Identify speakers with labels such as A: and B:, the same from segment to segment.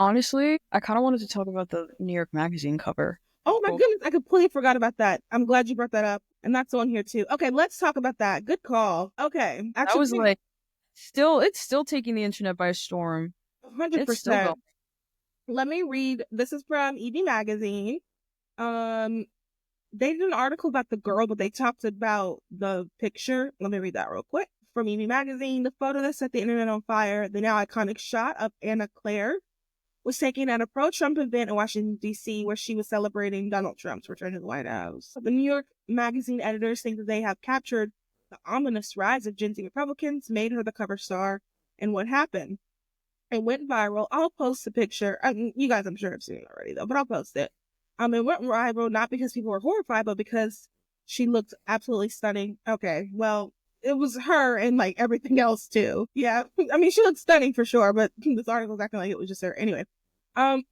A: Honestly, I kind of wanted to talk about the New York Magazine cover.
B: Oh my
A: Cool.
B: goodness, I completely forgot about that. I'm glad you brought that up. And that's on here too. Okay, let's talk about that. Good call. Okay.
A: That was
B: Actually,
A: like it's still taking the internet by storm. It's still going.
B: 100%. Let me read. This is from EB Magazine. Um, they did an article about the girl, but they talked about the picture. Let me read that real quick. From EB Magazine, the photo that set the internet on fire, the now iconic shot of Anna Claire was taken at a pro-Trump event in Washington, D.C., where she was celebrating Donald Trump's return to the White House. The New York Magazine editors think that they have captured the ominous rise of Gen Z Republicans, made her the cover star, and what happened. It went viral. I'll post the picture. You guys, I'm sure have seen it already, though, but I'll post it. It went viral not because people were horrified, but because she looked absolutely stunning. Okay, well, it was her and like everything else too. Yeah, I mean, she looked stunning for sure, but this article's acting like it was just her. Anyway, um,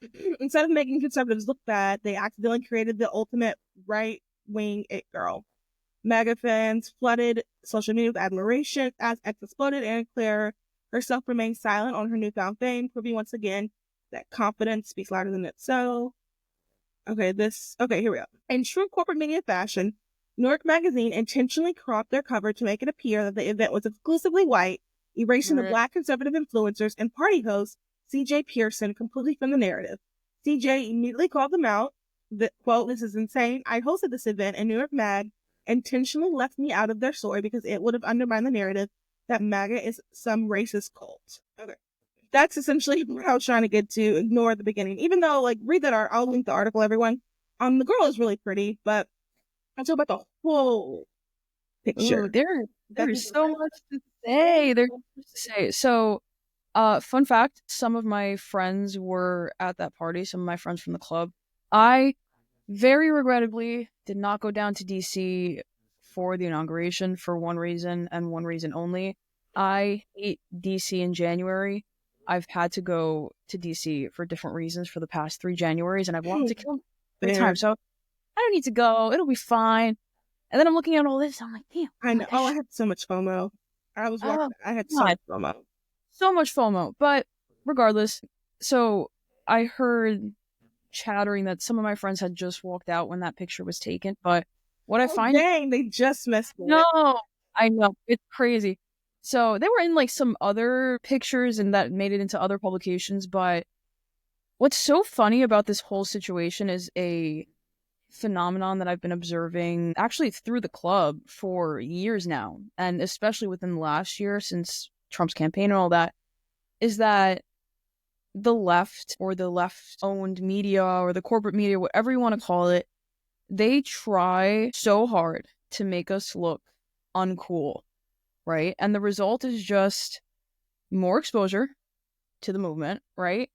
B: instead of making conservatives look bad, they accidentally created the ultimate right wing it girl. MAGA fans flooded social media with admiration as X exploded, and Claire herself remained silent on her newfound fame, proving once again that confidence speaks louder than it's so. Okay, here we go. In true corporate media fashion, New York Magazine intentionally cropped their cover to make it appear that the event was exclusively white, erasing the
A: Right.
B: black conservative influencers and party host CJ Pearson completely from the narrative. CJ immediately called them out. The quote, "This is insane. I hosted this event, and New York Mag intentionally left me out of their story because it would have undermined the narrative that MAGA is some racist cult." Okay. That's essentially what I was trying to get to. Ignore the beginning, even though, like, read that art. I'll link the article, everyone. The girl is really pretty, but I'm talking about the whole
A: Ooh,
B: picture.
A: there
B: That
A: is
B: is
A: so much to say. There's so much to say. So, fun fact, some of my friends were at that party, some of my friends from the club. I very regrettably did not go down to DC for the inauguration for one reason and one reason only. I hate DC in January. I've had to go to DC for different reasons for the past 3 Januaries, and I've wanted to kill them every time.
B: there.
A: So I don't need to go. It'll be fine. And then I'm looking at all this. I'm like, damn,
B: I know.
A: God,
B: Oh, I had so much FOMO. I was
A: oh
B: walking. I had so
A: God,
B: much FOMO.
A: so much FOMO. But regardless, so I heard chattering that some of my friends had just walked out when that picture was taken. But what I
B: Oh
A: find,
B: dang, they just missed it.
A: no, I know it's crazy. So they were in like some other pictures and that made it into other publications. But what's so funny about this whole situation is a phenomenon that I've been observing actually through the club for years now, and especially within the last year since Trump's campaign and all that, is that the left or the left owned media or the corporate media, whatever you want to call it, they try so hard to make us look uncool, right? And the result is just more exposure to the movement, right?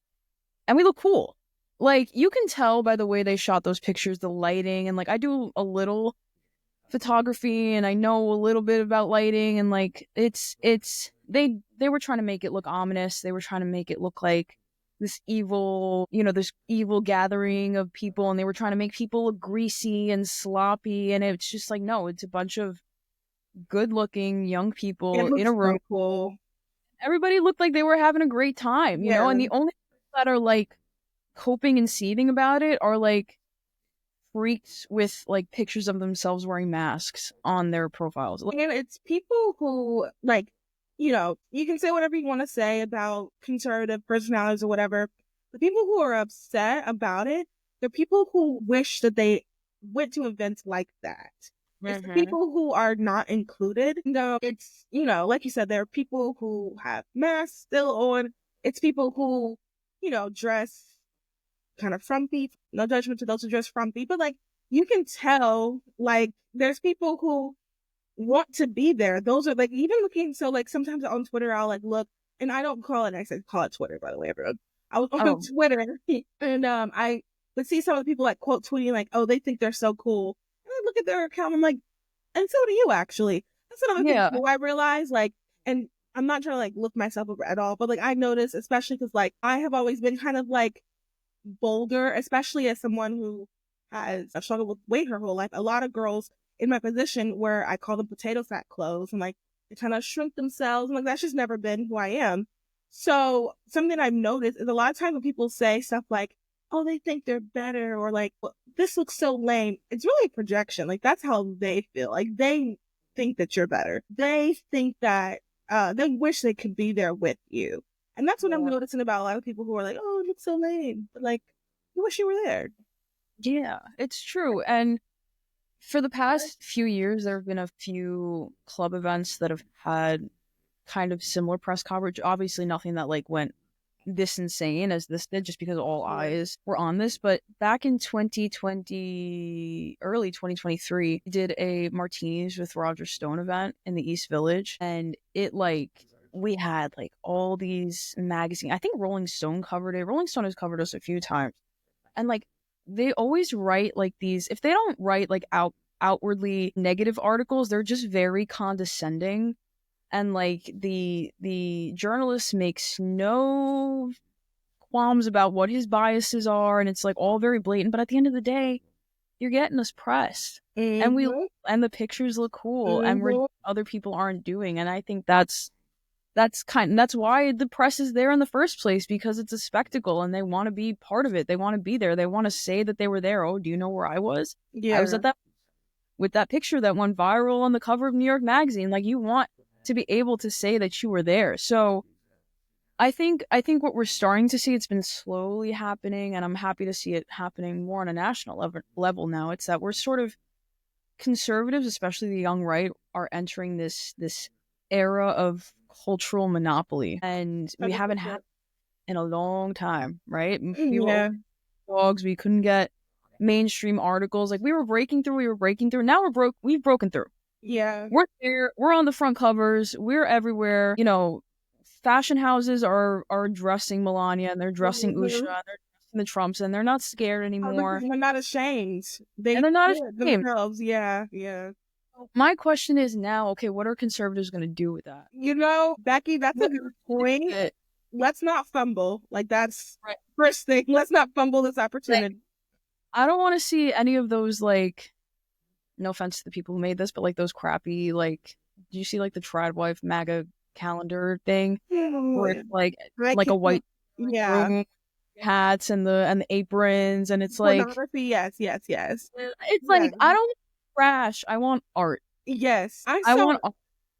A: And we look cool. Like, you can tell by the way they shot those pictures, the lighting, and like I do a little photography and I know a little bit about lighting, and like it's they were trying to make it look ominous. They were trying to make it look like this evil, this evil gathering of people, and they were trying to make people look greasy and sloppy, and it's just like, no, it's a bunch of good-looking young
B: It
A: people in a
B: looks
A: room.
B: so cool.
A: Everybody looked like they were having a great time,
B: Yeah.
A: and the only people that are like coping and seething about it are like freaks with like pictures of themselves wearing masks on their profiles. Like,
B: And it's people who, like, you can say whatever you want to say about conservative personalities or whatever. The people who are upset about it, they're people who wish that they went to events like that. It's the
A: mhm.
B: people who are not included. No, it's, like you said, there are people who have masks still on. It's people who, dress kind of frumpy. No judgment to those who dress frumpy, but like, you can tell, like, there's people who want to be there. Those are like, even looking, so like sometimes on Twitter I'll like look, and I don't call it, I said call it Twitter, by the way, everyone. I was on
A: Oh,
B: Twitter and I would see some of the people like quote tweeting like, oh, they think they're so cool. And I look at their account, I'm like, and so do you actually. That's another thing
A: yeah.
B: too I realized, like, and I'm not trying to like look myself up at all, but like I noticed, especially because like I have always been kind of like bolder, especially as someone who has struggled with weight her whole life. A lot of girls in my position where I call them potato sack clothes and like they kind of shrink themselves. And like that's just never been who I am. So something I've noticed is a lot of times when people say stuff like, "Oh, they think they're better," or like, well, "This looks so lame," it's really a projection. Like that's how they feel. Like they think that you're better. They think that they wish they could be there with you, and that's what I'm
A: Yeah.
B: noticing about a lot of people who are like, "Oh, it looks so lame," but like, you wish you were there.
A: Yeah, it's true. And for the past few years, there have been a few club events that have had kind of similar press coverage. Obviously, nothing that like went this insane as this did, just because all
B: Yeah.
A: eyes were on this. But back in 2020, early 2023, we did a Martinis with Roger Stone event in the East Village, and it like we had like all these magazines. I think Rolling Stone covered it. Rolling Stone has covered us a few times, and like they always write like these. If they don't write like outwardly negative articles, they're just very condescending, and like the journalist makes no qualms about what his biases are, and it's like all very blatant, but at the end of the day you're getting us pressed, and we
B: Mm-hmm.
A: and the pictures look cool, and we're
B: Mm-hmm.
A: other people aren't doing. And I think that's why the press is there in the first place, because it's a spectacle and they want to be part of it, they want to be there, they want to say that they were there. Oh, do you know where I was
B: Yeah.
A: at that with that picture that went viral on the cover of New York Magazine. Like, you want to be able to say that you were there. So I think what we're starting to see, it's been slowly happening, and I'm happy to see it happening more on a national level now. It's that we're sort of conservatives, especially the young right, are entering this era of cultural monopoly, and we haven't had
B: 100%.
A: it in a long time, right? We were
B: Yeah.
A: dogs, we couldn't get mainstream articles. Like, we were breaking through. Now we've broken through.
B: Yeah.
A: We're there. We're on the front covers. We're everywhere. Fashion houses are dressing Melania, and they're dressing Usha,
B: Mm-hmm.
A: and they're dressing the Trumps, and they're not scared anymore,
B: They're not ashamed.
A: and
B: They
A: they're not
B: did
A: ashamed.
B: themselves. Yeah. Yeah.
A: My question is now, okay, what are conservatives going to do with that?
B: You know, Becky, that's a
A: What
B: good
A: is
B: point.
A: it?
B: Let's not fumble. Like that's
A: Right.
B: first thing. Let's not fumble this
A: Like,
B: opportunity.
A: I don't want to see any of those, like, no offense to the people who made this, but like those crappy, like, do you see like the trad wife MAGA calendar thing where it's
B: I
A: like a
B: can't.
A: white
B: Yeah.
A: room, hats and the aprons, and it's like
B: Pornography. Yes. Yes. Yes.
A: it's
B: Yeah.
A: like, I don't want trash. I want art.
B: Yes.
A: I want art.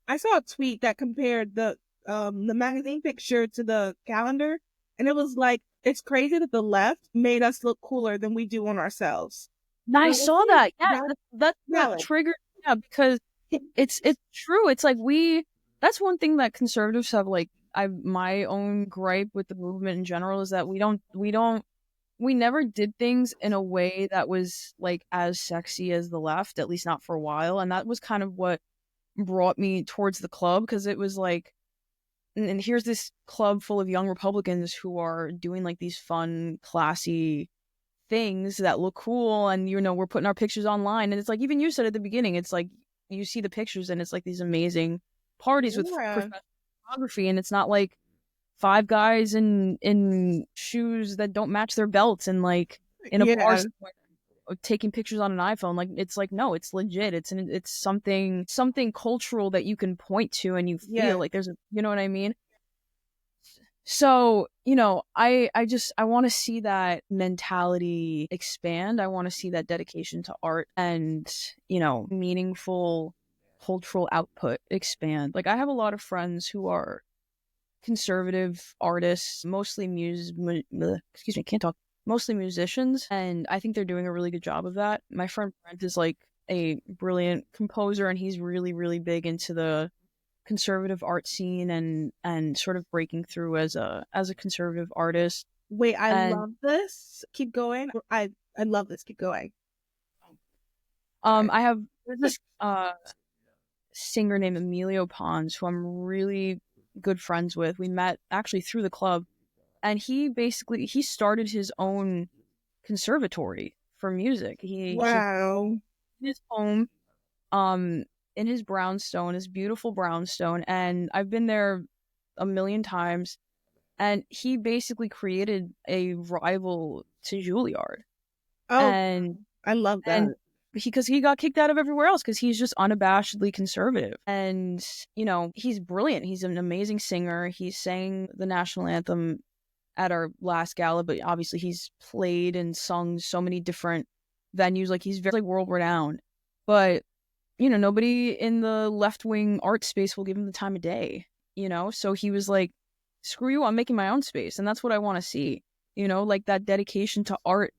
B: I saw a tweet that compared the magazine picture to the calendar, and it was like it's crazy that the left made us look cooler than we do on ourselves.
A: And I
B: And I
A: saw
B: think
A: that. Yeah,
B: that's
A: that's what
B: valid.
A: triggered. Yeah, because it's true. It's like that's one thing that conservatives have, like, my own gripe with the movement in general is that we never did things in a way that was like as sexy as the left, at least not for a while. And that was kind of what brought me towards the club, because it was like, and here's this club full of young Republicans who are doing like these fun, classy things that look cool, and we're putting our pictures online, and it's like, even you said at the beginning, it's like you see the pictures and it's like these amazing parties with
B: Yeah.
A: professional photography, and it's not like five guys in shoes that don't match their belts and like in a bar
B: Yeah.
A: somewhere taking pictures on an iPhone. Like, it's like, no, it's legit. It's something cultural that you can point to, and you
B: Yeah.
A: feel like there's a, you know what I mean? So, I want to see that mentality expand. I want to see that dedication to art and, meaningful cultural output expand. Like, I have a lot of friends who are conservative artists, mostly excuse me, can't talk, mostly musicians, and I think they're doing a really good job of that. My friend Brent is like a brilliant composer, and he's really, really big into the conservative art scene, and sort of breaking through as a conservative artist.
B: Wait, I
A: And
B: love this. Keep going. I love this. Keep going.
A: I have there's this singer named Emilio Pons, who I'm really good friends with. We met actually through the club, and he started his own conservatory for music. He
B: Wow.
A: in his home, um in his brownstone, his beautiful brownstone, and I've been there a million times. And he basically created a rival to Juilliard,
B: Oh,
A: and
B: I love
A: and
B: that.
A: because he got kicked out of everywhere else because he's just unabashedly conservative. And, you know, he's brilliant. He's an amazing singer. He sang the national anthem at our last gala, but obviously he's played and sung so many different venues. Like, he's very, like, world renowned. But, you know, nobody in the left-wing art space will give him the time of day, you know? So he was like, screw you, I'm making my own space. And that's what I want to see, you know, like that dedication to art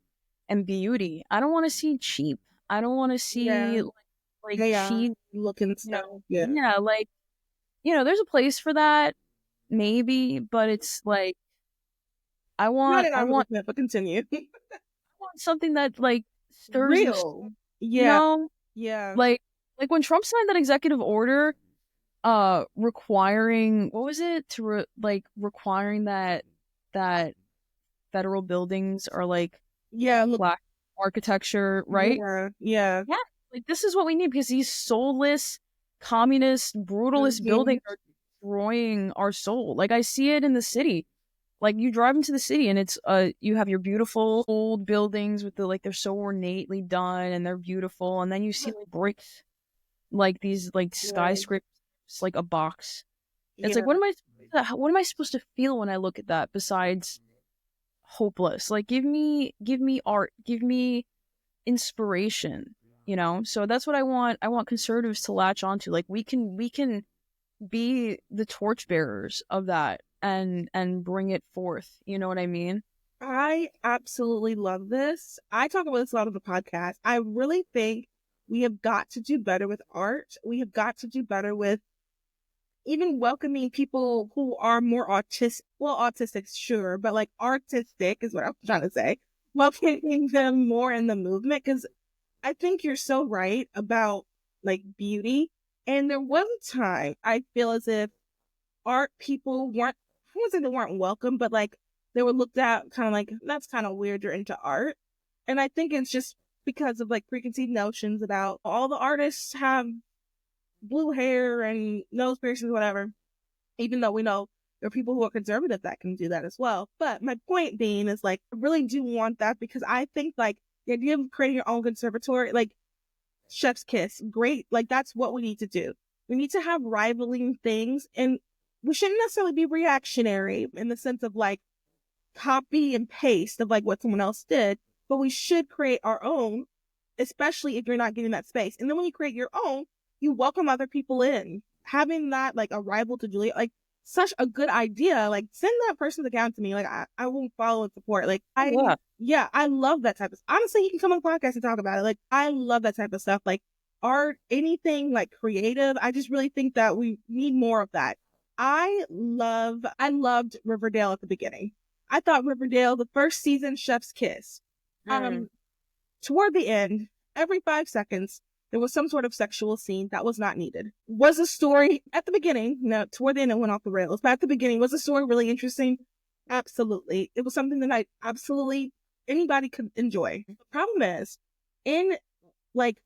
A: and beauty. I don't want to see cheap. I don't want to see like
B: yeah,
A: cheap,
B: looking
A: you know,
B: stuff. Yeah,
A: yeah, like, you know, there's a place for that, maybe, but it's like, I
B: not
A: want,
B: an
A: I want,
B: argument, but continue.
A: I want something that like stirs the,
B: Real.
A: you
B: Yeah,
A: know,
B: yeah,
A: like, when Trump signed that executive order, requiring, what was it, to requiring that federal buildings are like
B: yeah. Look,
A: black architecture, right?
B: yeah, yeah.
A: Yeah, like, this is what we need because these soulless, communist, brutalist
B: Mhm.
A: buildings are destroying our soul. Like, I see it in the city. Like, you drive into the city and it's you have your beautiful old buildings with the, like, they're so ornately done and they're beautiful, and then you see like bricks, like these like
B: Yeah,
A: skyscrapers, like a box. It's like,
B: yeah.
A: what am I supposed to feel when I look at that besides hopeless? Like, give me art, give me inspiration, you know? So that's what I want. I want conservatives to latch onto. Like, we can be the torchbearers of that and bring it forth. You know what I mean?
B: I absolutely love this. I talk about this a lot on the podcast. I really think we have got to do better with art. We have got to do better with even welcoming people who are more autistic. Well, autistic, sure, but like artistic is what I'm trying to say. Welcoming them more in the movement, because I think you're so right about like beauty. And there was a time I feel as if art people weren't, I wouldn't say they weren't welcome, but like they were looked at kind of like, that's kind of weird, you're into art. And I think it's just because of like preconceived notions about all the artists have blue hair and nose piercings, whatever, even though we know there are people who are conservative that can do that as well. But my point being is like, I really do want that, because I think like the idea of creating your own conservatory, like chef's kiss, great. Like, that's what we need to do. We need to have rivaling things, and we shouldn't necessarily be reactionary in the sense of like copy and paste of like what someone else did, but we should create our own, especially if you're not getting that space. And then when you create your own, you welcome other people in. Having that like a rival to Julia, like such a good idea. Like, send that person's account to me. Like, I will follow and support. Like,
A: Yeah.
B: yeah, I love that type of stuff. Honestly, you can come on the podcast and talk about it. Like, I love that type of stuff. Like art, anything like creative. I just really think that we need more of that. I loved Riverdale at the beginning. I thought Riverdale, the first season, Chef's Kiss.
A: Mm.
B: Toward the end, every 5 seconds, there was some sort of sexual scene that was not needed. Was the story at the beginning, no, toward the end it went off the rails, but at the beginning, was the story really interesting? Absolutely. It was something that I absolutely, anybody could enjoy. The problem is, in like,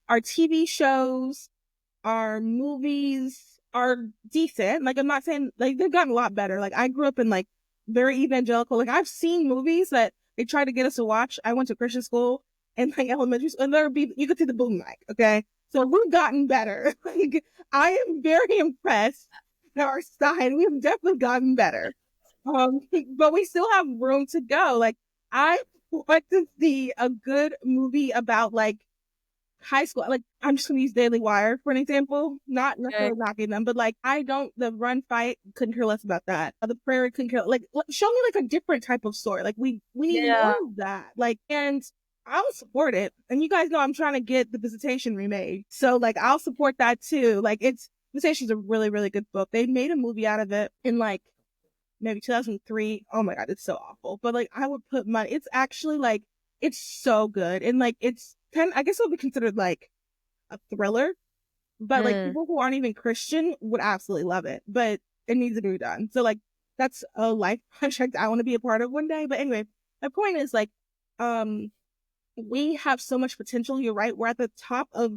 B: our TV shows, our movies are decent. Like, I'm not saying, like, they've gotten a lot better. Like, I grew up in like very evangelical. Like, I've seen movies that they tried to get us to watch. I went to Christian school and like elementary school, and there would be, you could see the boom mic. Okay. So we've gotten better. Like, I am very impressed at our side. We've definitely gotten better. Um, but we still have room to go. Like, I want to see a good movie about like high school. Like, I'm just gonna use Daily Wire for an example, not
A: Okay.
B: necessarily knocking them, but like, I don't, the run fight couldn't care less about that. The prairie couldn't care, like, show me like a different type of story. Like, we need more
A: Yeah.
B: of that. Like, and I'll support it. And you guys know I'm trying to get The Visitation remade, so like, I'll support that too. Like, it's, Visitation's a really, really good book. They made a movie out of it in like maybe 2003. Oh my god, it's so awful. But like, I would put money. It's actually like, it's so good, and like, it's kind, I guess it would be considered like a thriller, but like
A: Mm.
B: people who aren't even Christian would absolutely love it. But it needs to be done. So like, that's a life project I want to be a part of one day. But anyway, my point is like, um, we have so much potential. You're right. We're at the top of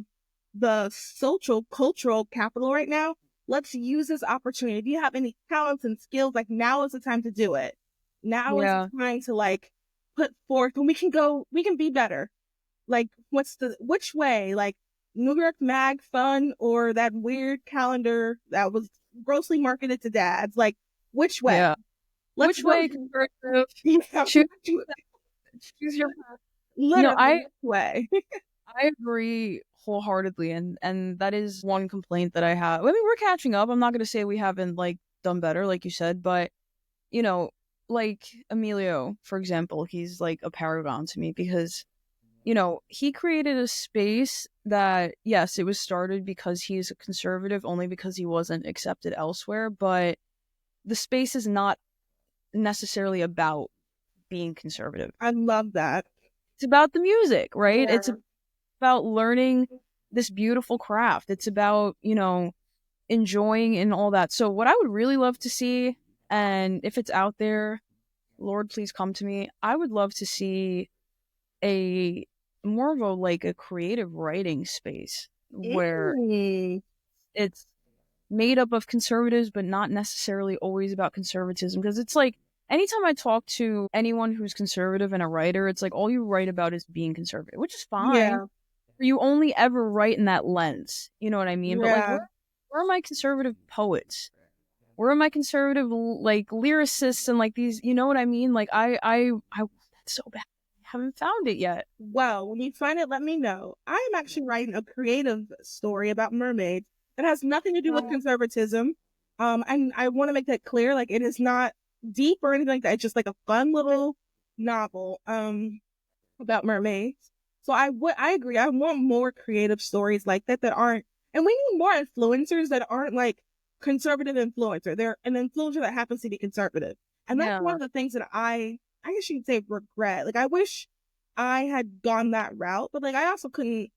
B: the social cultural capital right now. Let's use this opportunity. If you have any talents and skills, like, now is the time to do it. Now is
A: Yeah.
B: the time to like put forth, and we can go, we can be better. like, which way? Like, New York Mag Fun or that weird calendar that was grossly marketed to dads? Like, which way?
A: Yeah.
B: Let's
A: Which
B: go.
A: way conservative?
B: Yeah,
A: Choose choose your path. No,
B: literally,
A: I
B: which way?
A: I agree wholeheartedly, and that is one complaint that I have. I mean, we're catching up. I'm not gonna say we haven't like done better, like you said, but you know, like Emilio, for example, he's like a paragon to me because he created a space that, yes, it was started because he's a conservative, only because he wasn't accepted elsewhere, but the space is not necessarily about being conservative.
B: I love that.
A: It's about the music, right?
B: Yeah.
A: It's about learning this beautiful craft. It's about, enjoying and all that. So, what I would really love to see, and if it's out there, Lord, please come to me, I would love to see a more of a like a creative writing space where
B: Mm.
A: it's made up of conservatives, but not necessarily always about conservatism. Because it's like anytime I talk to anyone who's conservative and a writer, it's like all you write about is being conservative, which is fine.
B: Yeah.
A: You only ever write in that lens. You know what I mean? But like,
B: Yeah.
A: where are my conservative poets? Where are my conservative like lyricists and like these? You know what I mean? Like, I that's so bad. I haven't found it yet.
B: Well, when you find it, let me know. I am actually writing a creative story about mermaids that has nothing to do with conservatism. And I want to make that clear. Like, it is not deep or anything like that. It's just like a fun little novel about mermaids. So I agree. I want more creative stories like that aren't, and we need more influencers that aren't like conservative influencer. They're an influencer that happens to be conservative, and that's one
A: Yeah,
B: of the things that I guess you could say regret. Like, I wish I had gone that route, but like I also couldn't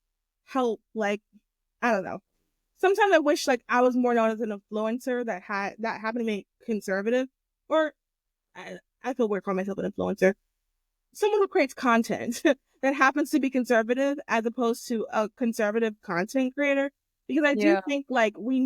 B: help, like, I don't know. Sometimes I wish like I was more known as an influencer that happened to be conservative, or I feel weird calling myself an influencer. Someone who creates content that happens to be conservative as opposed to a conservative content creator. Because I do
A: yeah,
B: think like we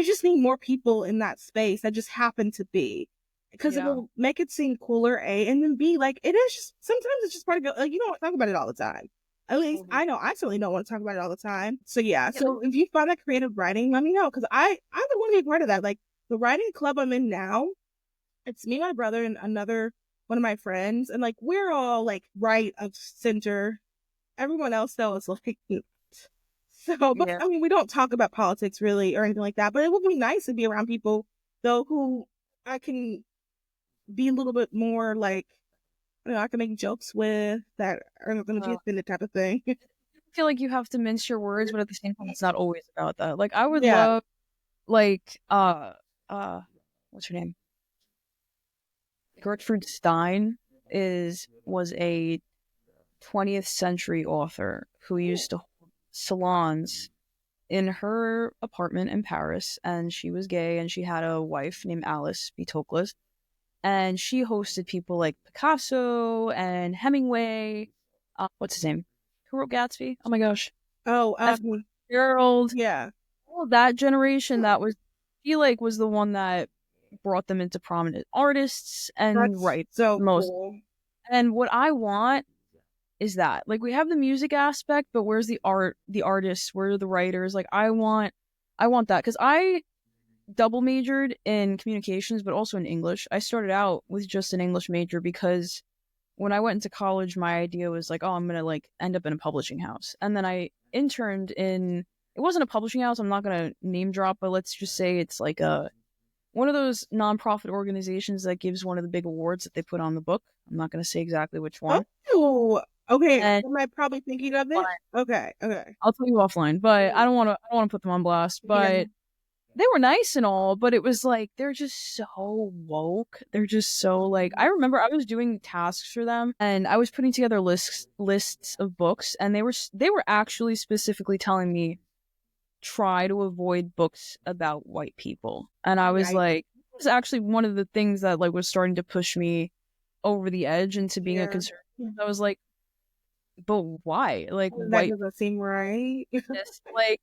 B: just need more people in that space that just happen to be, because it
A: yeah.
B: will make it seem cooler, A, and then B, like, it is just sometimes it's just part of it. Like, you don't want to talk about it all the time. At least
A: Mhm.
B: I know I certainly don't want to talk about it all the time. So yeah,
A: Yeah,
B: so if you find that creative writing, let me know, because I would want to be a part of that. Like, the writing club I'm in now, it's me, my brother, and another one of my friends, and like we're all like right of center. Everyone else though is like so, but
A: yeah,
B: I mean, we don't talk about politics really or anything like that. But it would be nice to be around people though who I can be a little bit more like, I can make jokes with that are not going to be
A: uh,
B: offended type of thing.
A: I feel like you have to mince your words, but at the same time, it's not always about that. Like, I would
B: Yeah,
A: love, like, uh, what's her name? Gertrude Stein was a 20th century author who used to hold salons in her apartment in Paris, and she was gay, and she had a wife named Alice B. Toklas, and she hosted people like Picasso and Hemingway. What's his name? Who wrote Gatsby? Oh my gosh,
B: oh,
A: F. Gerald.
B: yeah,
A: All that generation that was, I feel like, was the one that brought them into prominent artists and
B: that's
A: right
B: so
A: most.
B: cool.
A: And what I want is that, like, we have the music aspect, but where's the art, the artists, where are the writers? Like, I want that because I double majored in communications, but also in English. I started out with just an English major because when I went into college, my idea was like, oh, I'm gonna like end up in a publishing house, and then I interned in. It wasn't a publishing house. I'm not gonna name drop, but let's just say it's like a one of those nonprofit organizations that gives one of the big awards that they put on the book. I'm not gonna say exactly which one.
B: Oh, okay.
A: And
B: Am I probably thinking of it? Okay, okay.
A: I'll tell you offline, but I don't want to put them on blast.
B: Yeah,
A: But they were nice and all, but it was like they're just so woke. They're just so like I remember I was doing tasks for them and I was putting together lists of books and they were actually specifically telling me try to avoid books about white people. And I was
B: yikes.
A: like it was actually one of the things that like was starting to push me over the edge into being a
B: Yeah.
A: conservative. I was like, but why? Like
B: That
A: white
B: doesn't seem right.
A: this.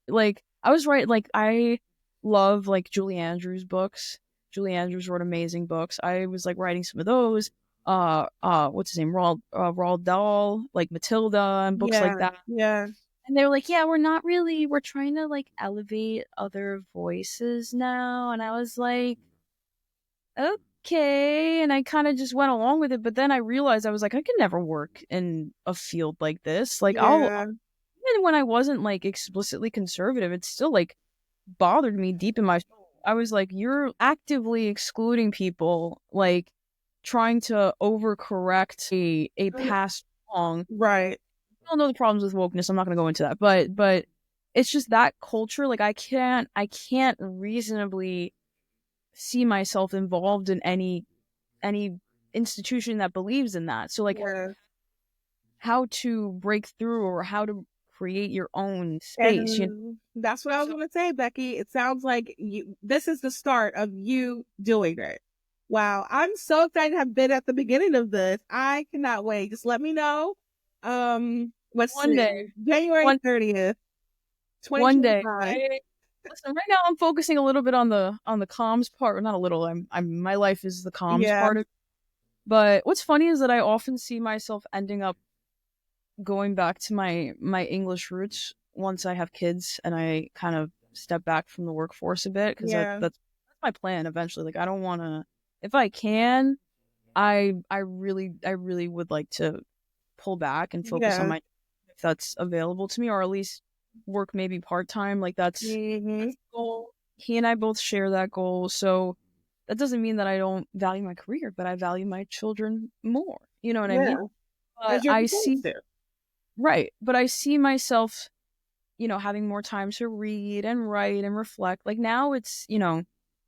A: Like I was right. Like I love like Julie Andrews books. Julie Andrews wrote amazing books. I was like writing some of those. what's his name, Roald Dahl, like Matilda and books like
B: Yeah,
A: that.
B: yeah,
A: And they were like, yeah, we're trying to like elevate other voices now. And I was like, okay. And I kind of just went along with it. But then I realized I was like, I could never work in a field like this. Like,
B: yeah.
A: even when I wasn't like explicitly conservative, it still like bothered me deep in my soul. I was like, you're actively excluding people, like trying to overcorrect a past wrong.
B: Right.
A: I don't know the problems with wokeness. I'm not going to go into that, but it's just that culture. Like I can't reasonably see myself involved in any institution that believes in that. So like
B: Yeah.
A: how to break through or how to create your own space.
B: And that's what I was going to say, Becky. It sounds like this is the start of you doing it. Wow. I'm so excited to have been at the beginning of this. I cannot wait. Just let me know. Let's
A: One
B: see.
A: day,
B: January
A: one
B: 30th,
A: one day,
B: 2025.
A: right? Listen, right now I'm focusing a little bit on the comms part, or not a little. I'm my life is the comms
B: Yeah.
A: part of it. But what's funny is that I often see myself ending up going back to my English roots once I have kids and I kind of step back from the workforce a bit because
B: Yeah.
A: that's my plan eventually. Like I don't want to, if I can, I really would like to pull back and focus on
B: Yeah.
A: my, if that's available to me, or at least work maybe part time. Like
B: Mm-hmm.
A: that's the goal. He and I both share that goal, so that doesn't mean that I don't value my career, but I value my children more. You know what I mean?
B: Yeah.
A: But
B: As you're
A: I
B: supposed
A: see
B: to.
A: Right, but I see myself, having more time to read and write and reflect. Like now it's,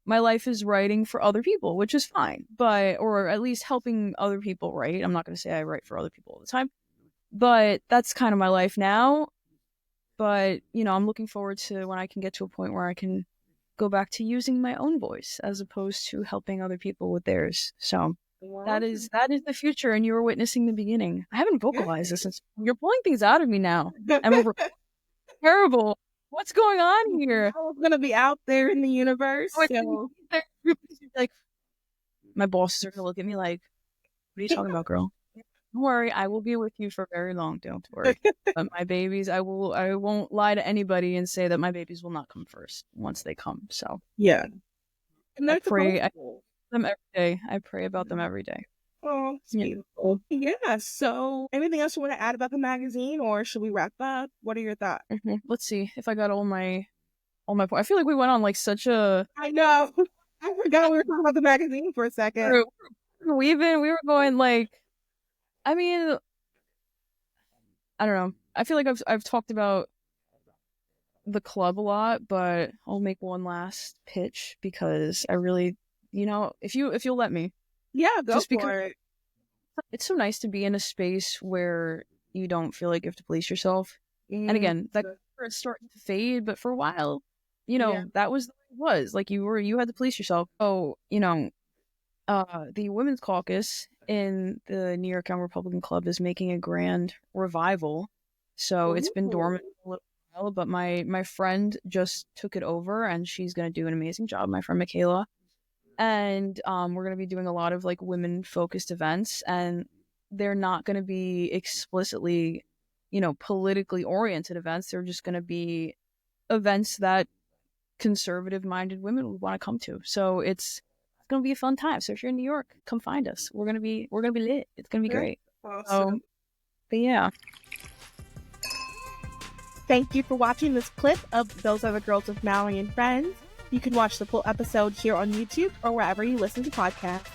A: my life is writing for other people, which is fine, but, or at least helping other people write. I'm not going to say I write for other people all the time, but that's kind of my life now. But, I'm looking forward to when I can get to a point where I can go back to using my own voice as opposed to helping other people with theirs. So that
B: Well,
A: is that is the future, and you were witnessing the beginning. I haven't vocalized this since you're pulling things out of me now, and we're terrible. What's going on here?
B: I was going to be out there in the universe.
A: Oh,
B: So,
A: like my bosses are gonna look at me like, "What are you talking about, girl?" Don't worry, I will be with you for very long. Don't worry. But my babies, I won't lie to anybody and say that my babies will not come first once they come. So
B: yeah. And
A: I
B: they're supposed
A: pray I
B: to.
A: them every day. I pray about them every day.
B: Oh, it's
A: Yeah.
B: beautiful. Yeah. So, anything else you want to add about the magazine, or should we wrap up? What are your thoughts?
A: Let's see if I got all my points. I feel like we went on like such a
B: I know. I forgot we were talking about the magazine for a second.
A: we were going like, I mean, I don't know. I feel like I've talked about the club a lot, but I'll make one last pitch because I really, if you'll let me,
B: Yeah, go
A: just
B: for
A: because
B: it.
A: it's so nice to be in a space where you don't feel like you have to police yourself. And
B: Mm,
A: again, that it's starting to fade, but for a while,
B: yeah.
A: that was the way it was. Like you had to police yourself. So, the Women's Caucus in the New York Young Republican Club is making a grand revival. So it's been dormant
B: Ooh.
A: for a little while, but my friend just took it over and she's gonna do an amazing job, my friend Michaela. And we're gonna be doing a lot of like women focused events, and they're not gonna be explicitly, politically oriented events. They're just gonna be events that conservative minded women would want to come to. So it's gonna be a fun time. So if you're in New York, come find us. We're gonna be lit. It's gonna be
B: That's
A: great. So,
B: awesome.
A: but yeah.
B: Thank you for watching this clip of Those Other Girls with Mallory and Friends. You can watch the full episode here on YouTube or wherever you listen to podcasts.